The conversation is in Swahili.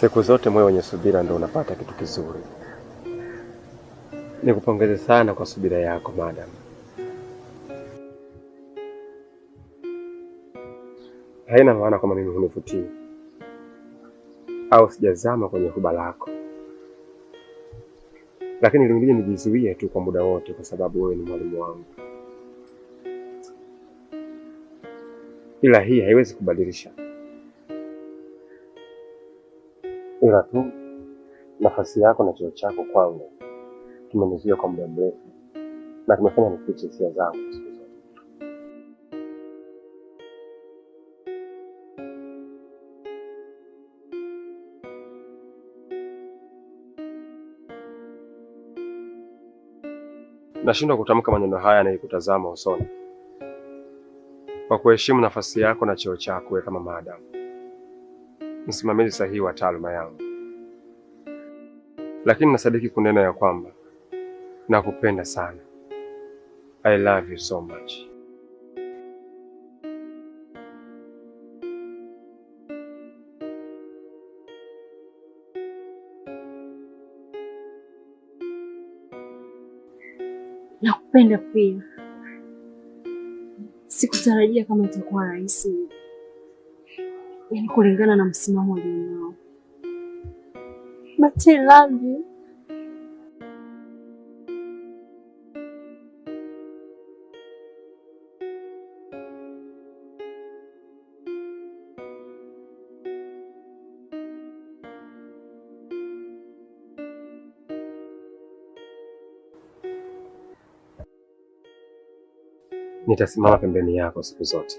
Siku zote moyo wenye subira ndio unapata kitu kizuri. Nikupongeze sana kwa subira yako madam. Haina maana kwamba mimi hunivutii au sijazama kwenye huba lako, lakini ilinibidi nijizuie tu kwa muda wote kwa sababu wewe ni mwalimu wangu. Ila hii haiwezi kubadilisha, ila tu nafasi yako na cheo chako kwangu kimenizuia kwa muda mrefu na kimefanya nifiche hisia zangu siku zote. Nashindwa kutamka maneno haya na ikutazama usoni. Kwa kuheshimu nafasi yako na cheo chako wewe kama madam, msimamizi sahihi wa taaluma yangu, lakini nasadiki kunena ya kwamba nakupenda sana. I love you so much. Nakupenda pia. Sikutarajia kama itakuwa rahisi, yaani kulingana na msimamo ulionao. But I love you. Nitasimama pembeni yako siku zote.